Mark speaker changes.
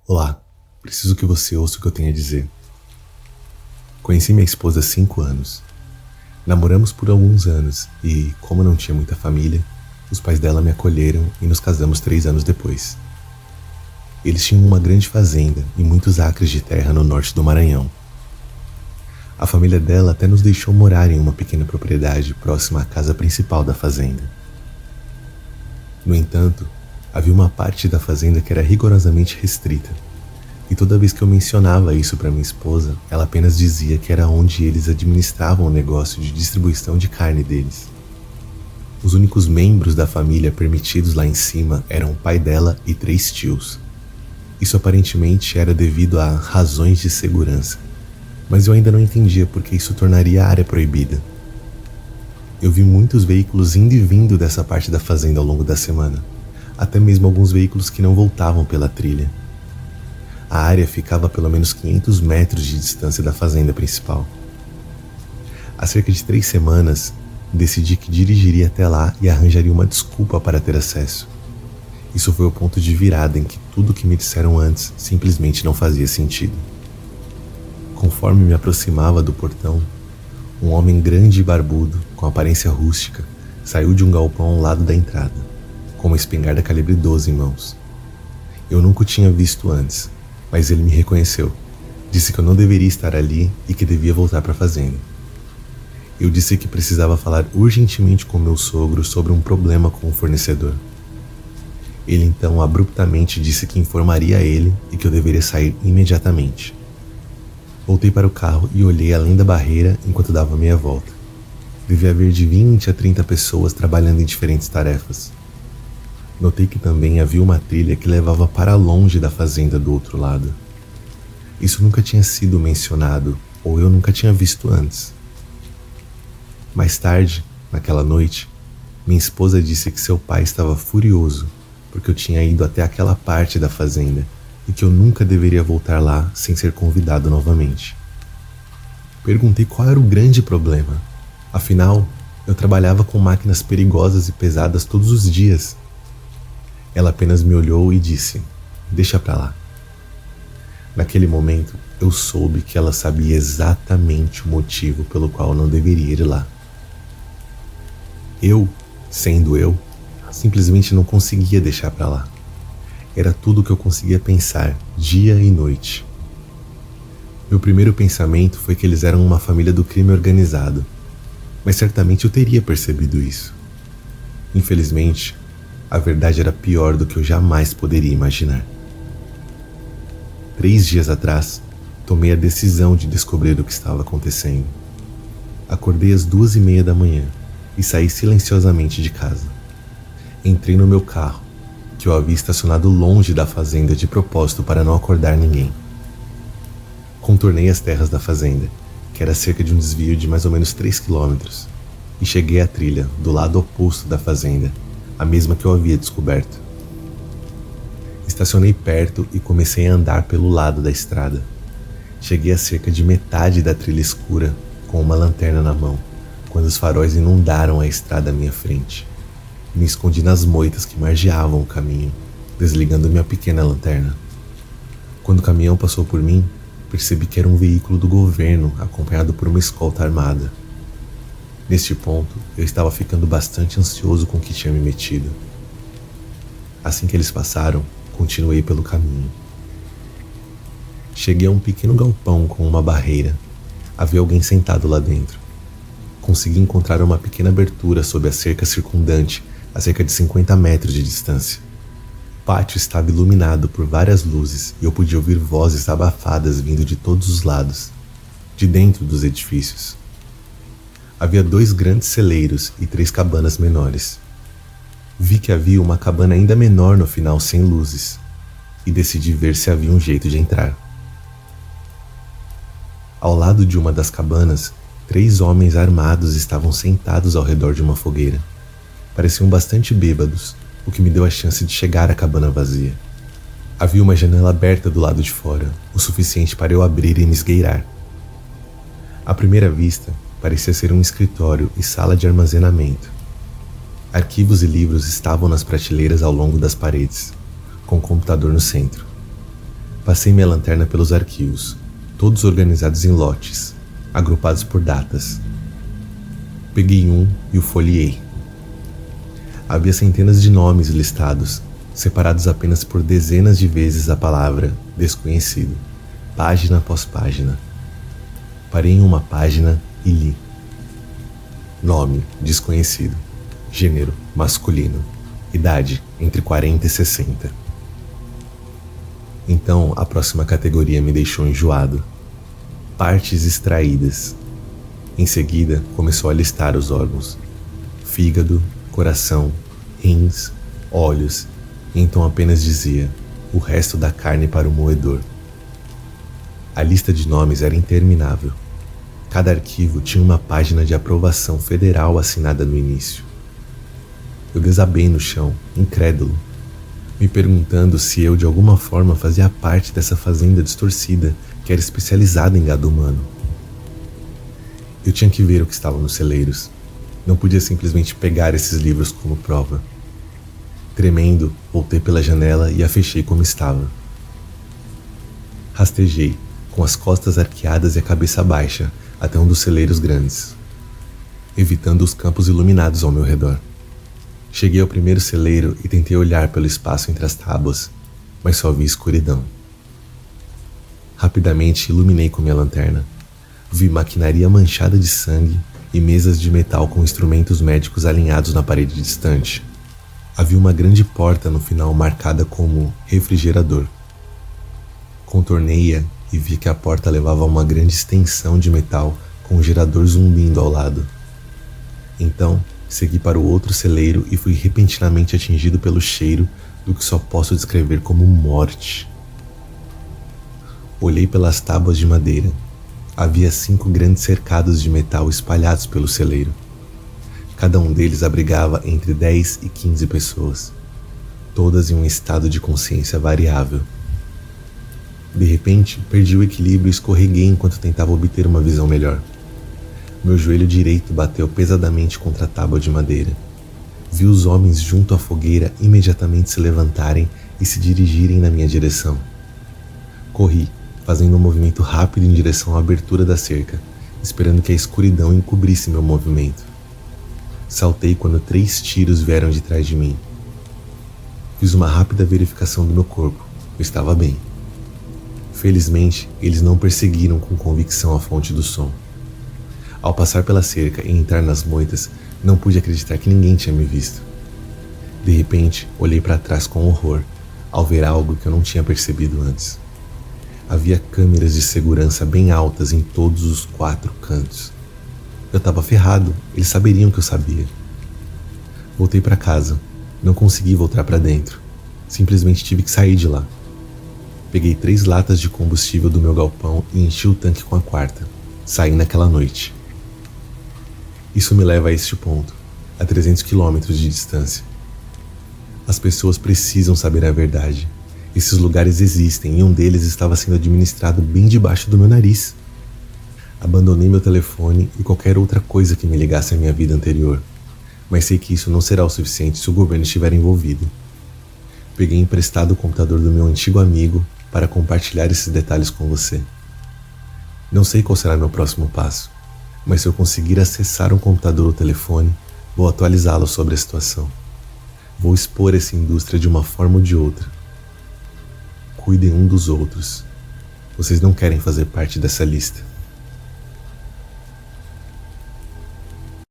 Speaker 1: Olá, preciso que você ouça o que eu tenho a dizer. Conheci minha esposa há 5 anos. Namoramos por alguns anos e, como não tinha muita família, os pais dela me acolheram e nos casamos 3 anos depois. Eles tinham uma grande fazenda e muitos acres de terra no norte do Maranhão. A família dela até nos deixou morar em uma pequena propriedade próxima à casa principal da fazenda. No entanto, havia uma parte da fazenda que era rigorosamente restrita, e toda vez que eu mencionava isso para minha esposa, ela apenas dizia que era onde eles administravam o negócio de distribuição de carne deles. Os únicos membros da família permitidos lá em cima eram o pai dela e 3 tios. Isso aparentemente era devido a razões de segurança, mas eu ainda não entendia por que isso tornaria a área proibida. Eu vi muitos veículos indo e vindo dessa parte da fazenda ao longo da semana, até mesmo alguns veículos que não voltavam pela trilha. A área ficava a pelo menos 500 metros de distância da fazenda principal. Há cerca de 3 semanas, decidi que dirigiria até lá e arranjaria uma desculpa para ter acesso. Isso foi o ponto de virada em que tudo o que me disseram antes simplesmente não fazia sentido. Conforme me aproximava do portão, um homem grande e barbudo, com aparência rústica, saiu de um galpão ao lado da entrada, com uma espingarda calibre 12 em mãos. Eu nunca o tinha visto antes, mas ele me reconheceu. Disse que eu não deveria estar ali e que devia voltar para a fazenda. Eu disse que precisava falar urgentemente com meu sogro sobre um problema com o fornecedor. Ele então abruptamente disse que informaria a ele e que eu deveria sair imediatamente. Voltei para o carro e olhei além da barreira enquanto dava meia volta. Devia haver de 20 a 30 pessoas trabalhando em diferentes tarefas. Notei que também havia uma trilha que levava para longe da fazenda do outro lado. Isso nunca tinha sido mencionado, ou eu nunca tinha visto antes. Mais tarde, naquela noite, minha esposa disse que seu pai estava furioso porque eu tinha ido até aquela parte da fazenda e que eu nunca deveria voltar lá sem ser convidado novamente. Perguntei qual era o grande problema. Afinal, eu trabalhava com máquinas perigosas e pesadas todos os dias. Ela apenas me olhou e disse: "Deixa pra lá." Naquele momento, eu soube que ela sabia exatamente o motivo pelo qual eu não deveria ir lá. Eu, sendo eu, simplesmente não conseguia deixar pra lá. Era tudo o que eu conseguia pensar, dia e noite. Meu primeiro pensamento foi que eles eram uma família do crime organizado, mas certamente eu teria percebido isso. Infelizmente, a verdade era pior do que eu jamais poderia imaginar. 3 dias atrás, tomei a decisão de descobrir o que estava acontecendo. Acordei às 2:30 da manhã e saí silenciosamente de casa. Entrei no meu carro, que eu havia estacionado longe da fazenda de propósito para não acordar ninguém. Contornei as terras da fazenda, que era cerca de um desvio de mais ou menos 3 quilômetros, e cheguei à trilha do lado oposto da fazenda, a mesma que eu havia descoberto. Estacionei perto e comecei a andar pelo lado da estrada. Cheguei a cerca de metade da trilha escura, com uma lanterna na mão, quando os faróis inundaram a estrada à minha frente. Me escondi nas moitas que margeavam o caminho, desligando minha pequena lanterna. Quando o caminhão passou por mim, percebi que era um veículo do governo acompanhado por uma escolta armada. Neste ponto, eu estava ficando bastante ansioso com o que tinha me metido. Assim que eles passaram, continuei pelo caminho. Cheguei a um pequeno galpão com uma barreira. Havia alguém sentado lá dentro. Consegui encontrar uma pequena abertura sob a cerca circundante, a cerca de 50 metros de distância. O pátio estava iluminado por várias luzes e eu podia ouvir vozes abafadas vindo de todos os lados, de dentro dos edifícios. Havia 2 grandes celeiros e 3 cabanas menores. Vi que havia uma cabana ainda menor no final sem luzes, e decidi ver se havia um jeito de entrar. Ao lado de uma das cabanas, 3 homens armados estavam sentados ao redor de uma fogueira. Pareciam bastante bêbados, o que me deu a chance de chegar à cabana vazia. Havia uma janela aberta do lado de fora, o suficiente para eu abrir e me esgueirar. À primeira vista, parecia ser um escritório e sala de armazenamento. Arquivos e livros estavam nas prateleiras ao longo das paredes, com o computador no centro. Passei minha lanterna pelos arquivos, todos organizados em lotes, agrupados por datas. Peguei um e o folheei. Havia centenas de nomes listados, separados apenas por dezenas de vezes a palavra desconhecido, página após página. Parei em uma página e li. Nome desconhecido, gênero masculino, idade entre 40 e 60. Então a próxima categoria me deixou enjoado. Partes extraídas. Em seguida começou a listar os órgãos: fígado, coração, rins, olhos, e então apenas dizia: o resto da carne para o moedor. A lista de nomes era interminável. Cada arquivo tinha uma página de aprovação federal assinada no início. Eu desabei no chão, incrédulo, me perguntando se eu de alguma forma fazia parte dessa fazenda distorcida que era especializada em gado humano. Eu tinha que ver o que estava nos celeiros. Não podia simplesmente pegar esses livros como prova. Tremendo, voltei pela janela e a fechei como estava. Rastejei, com as costas arqueadas e a cabeça baixa, até um dos celeiros grandes, evitando os campos iluminados ao meu redor. Cheguei ao primeiro celeiro e tentei olhar pelo espaço entre as tábuas, mas só vi escuridão. Rapidamente iluminei com minha lanterna. Vi maquinaria manchada de sangue e mesas de metal com instrumentos médicos alinhados na parede distante. Havia uma grande porta no final marcada como refrigerador. Contornei-a e vi que a porta levava a uma grande extensão de metal com um gerador zumbindo ao lado. Então, segui para o outro celeiro e fui repentinamente atingido pelo cheiro do que só posso descrever como morte. Olhei pelas tábuas de madeira. Havia 5 grandes cercados de metal espalhados pelo celeiro. Cada um deles abrigava entre 10 e 15 pessoas, todas em um estado de consciência variável. De repente, perdi o equilíbrio e escorreguei enquanto tentava obter uma visão melhor. Meu joelho direito bateu pesadamente contra a tábua de madeira. Vi os homens junto à fogueira imediatamente se levantarem e se dirigirem na minha direção. Corri, fazendo um movimento rápido em direção à abertura da cerca, esperando que a escuridão encobrisse meu movimento. Saltei quando 3 tiros vieram de trás de mim. Fiz uma rápida verificação do meu corpo. Eu estava bem. Felizmente, eles não perseguiram com convicção a fonte do som. Ao passar pela cerca e entrar nas moitas, não pude acreditar que ninguém tinha me visto. De repente, olhei para trás com horror, ao ver algo que eu não tinha percebido antes. Havia câmeras de segurança bem altas em todos os 4 cantos. Eu estava ferrado, eles saberiam que eu sabia. Voltei para casa, não consegui voltar para dentro. Simplesmente tive que sair de lá. Peguei 3 latas de combustível do meu galpão e enchi o tanque com a 4ª. Saí naquela noite. Isso me leva a este ponto, a 300 quilômetros de distância. As pessoas precisam saber a verdade. Esses lugares existem e um deles estava sendo administrado bem debaixo do meu nariz. Abandonei meu telefone e qualquer outra coisa que me ligasse à minha vida anterior, mas sei que isso não será o suficiente se o governo estiver envolvido. Peguei emprestado o computador do meu antigo amigo para compartilhar esses detalhes com você. Não sei qual será meu próximo passo, mas se eu conseguir acessar um computador ou telefone, vou atualizá-lo sobre a situação. Vou expor essa indústria de uma forma ou de outra. Cuidem um dos outros. Vocês não querem fazer parte dessa lista.